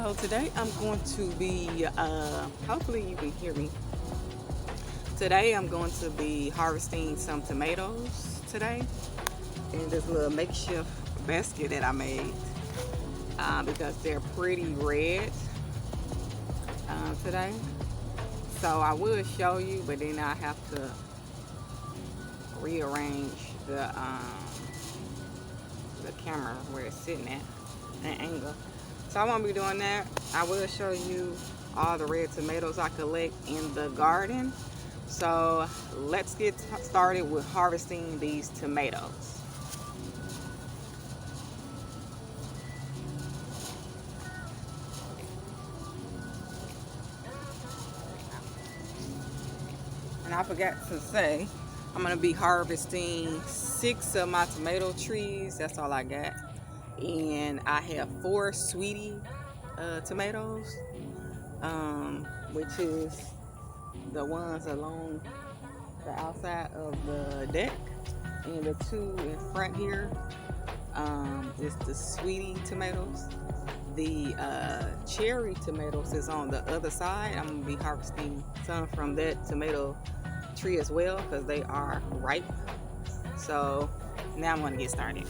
So today I'm going to be, hopefully you can hear me. Today I'm going to be harvesting some tomatoes today in this little makeshift basket that I made because they're pretty red today. So I will show you, but then I have to rearrange the camera where it's sitting at an angle. So I won't be doing that. I will show you all the red tomatoes I collect in the garden. So let's get started with harvesting these tomatoes. And I forgot to say, I'm gonna be harvesting 6 of my tomato trees. That's all I got. And I have 4 sweetie tomatoes, which is the ones along the outside of the deck, and the 2 in front here is the sweetie tomatoes. The cherry tomatoes is on the other side. I'm gonna be harvesting some from that tomato tree as well because they are ripe. So now I'm gonna get started.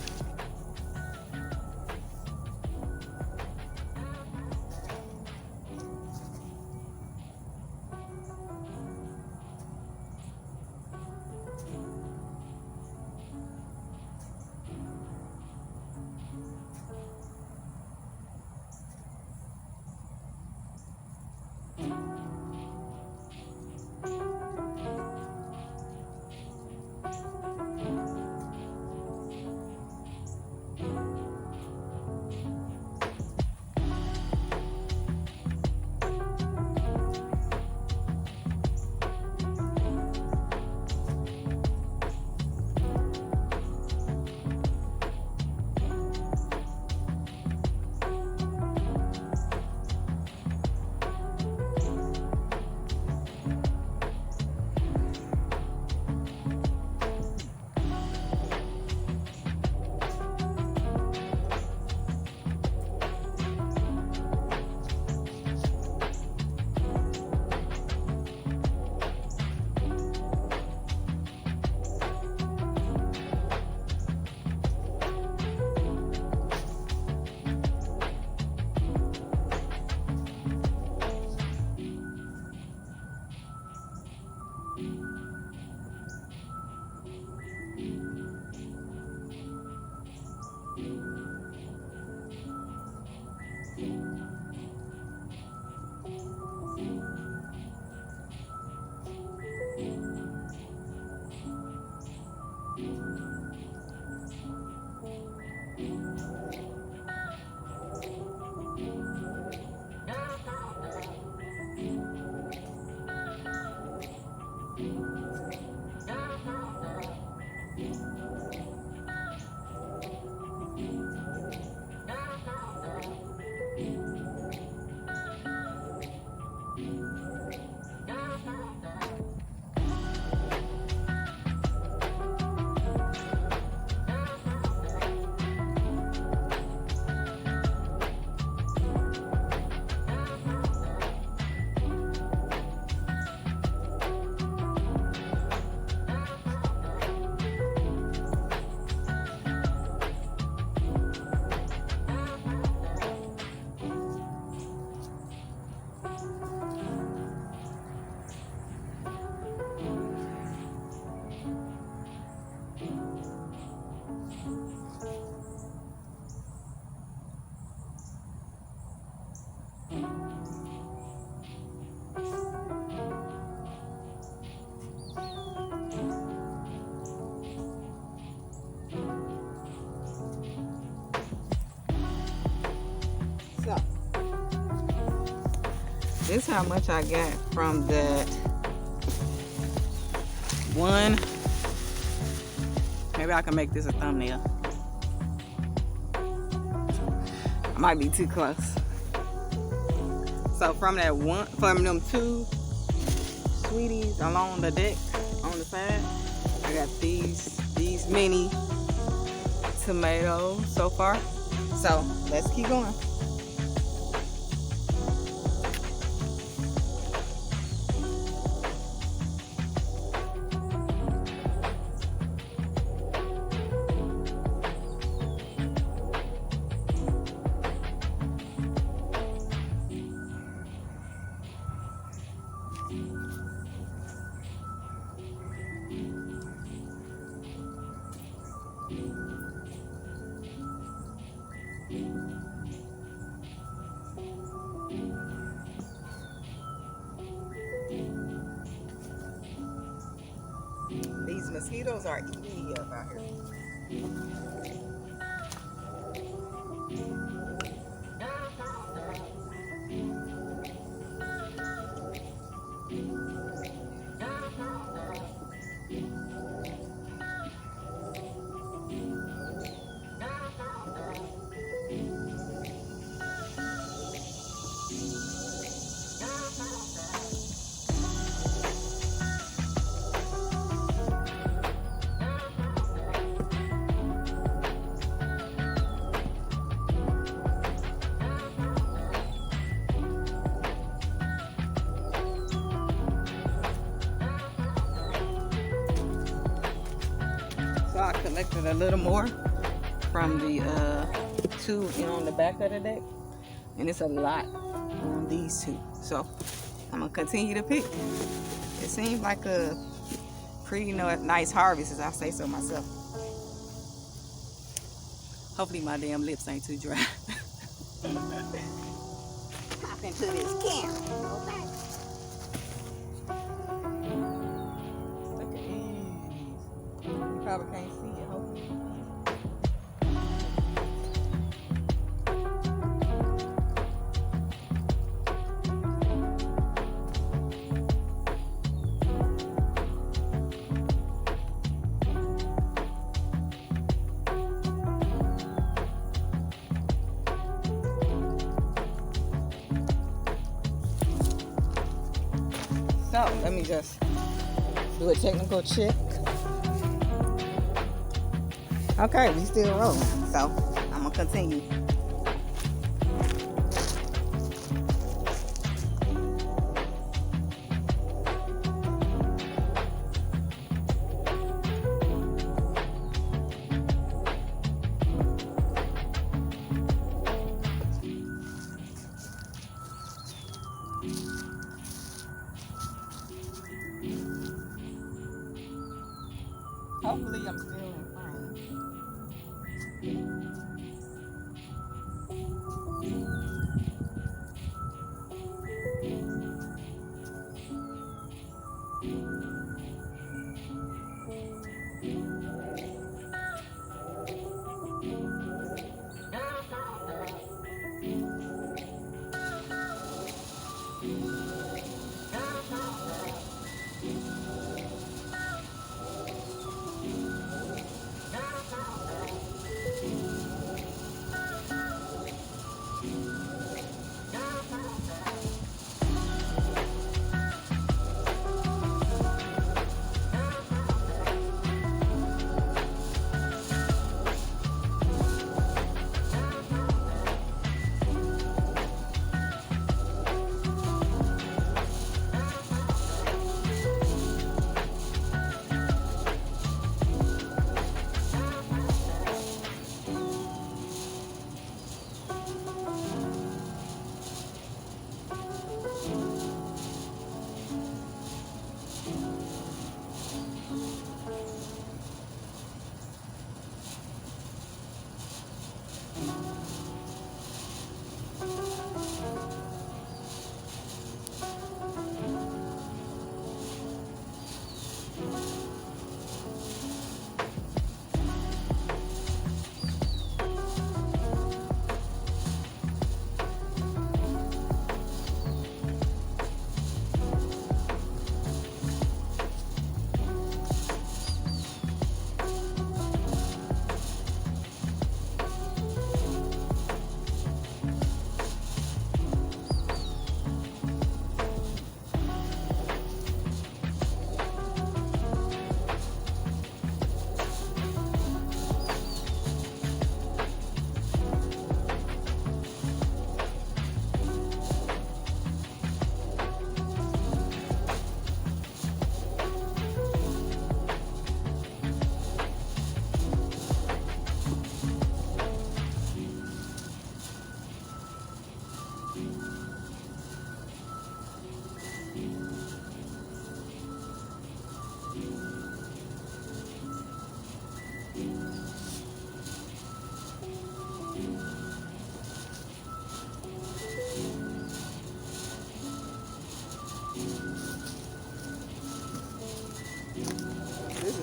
So this is how much I got from that one. Maybe I can make this a thumbnail. I might be too close. So from that one, from them 2 sweeties along the deck on the side, I got these mini tomatoes so far. So let's keep going. mosquitoes are eating me up out here. So I collected a little more from the two on the back of the deck, and it's a lot on these two. So I'm gonna continue to pick. It seems like a pretty nice harvest, as I say so myself. Hopefully my damn lips ain't too dry. Hop into this camera, okay? Look at these. You probably can't see it, hopefully. So let me just do a technical check. Okay, we still rolling, so I'm gonna continue. Hopefully I'm still in frame.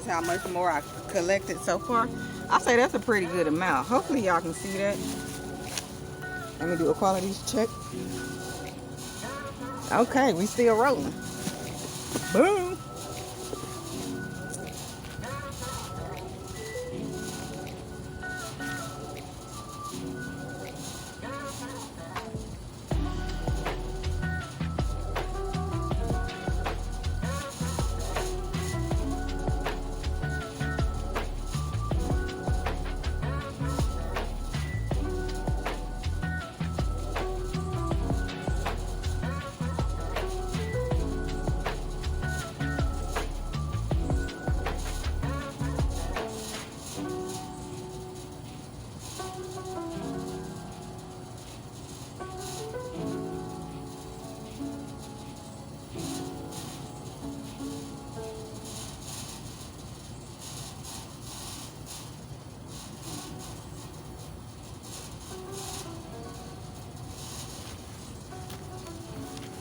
is how much more I collected so far. I say that's a pretty good amount. Hopefully y'all can see that. Let me do a quality check. Okay, we still rolling. Boom.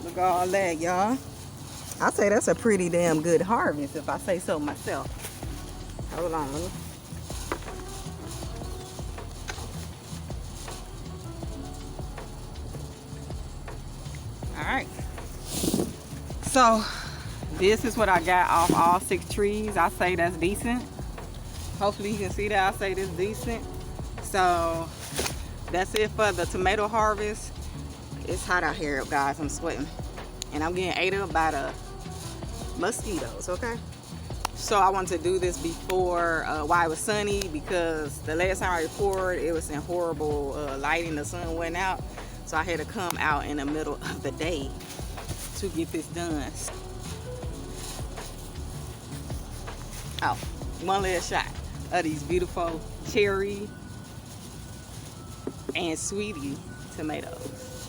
Look at all that, y'all. I say that's a pretty damn good harvest if I say so myself. Hold on, let me. All right. So this is what I got off all 6 trees. I say that's decent. Hopefully you can see that. I say this decent. So that's it for the tomato harvest. It's hot out here, guys. I'm sweating. And I'm getting ate up by the mosquitoes, okay? So I wanted to do this before while it was sunny, because the last time I recorded, it was in horrible lighting. The sun went out. So I had to come out in the middle of the day to get this done. Oh, one last shot of these beautiful cherry and sweetie tomatoes.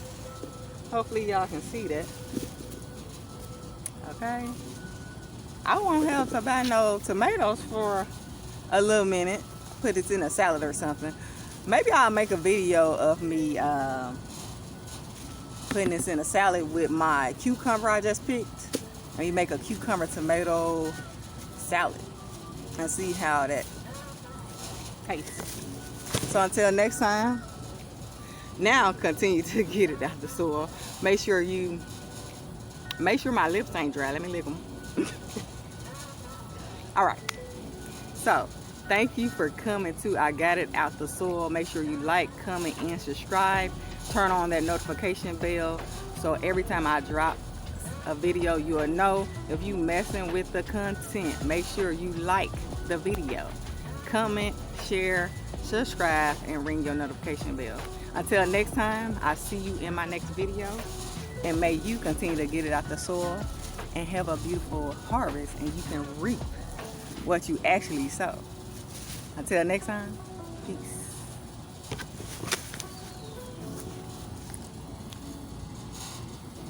Hopefully y'all can see that. Okay. I won't have to buy no tomatoes for a little minute. Put it in a salad or something. Maybe I'll make a video of me putting this in a salad with my cucumber I just picked. Maybe make a cucumber tomato salad and see how that tastes. So until next time, now continue to get it out the soil. Make sure my lips ain't dry. Let me lick them. All right. So thank you for coming to I Got It Out the Soil. Make sure you like, comment, and subscribe. Turn on that notification bell so every time I drop a video, you'll know. If you messing with the content, make sure you like the video, comment, share, subscribe, and ring your notification bell. Until next time, I'll see you in my next video, and may you continue to get it out the soil and have a beautiful harvest, and you can reap what you actually sow. Until next time, peace.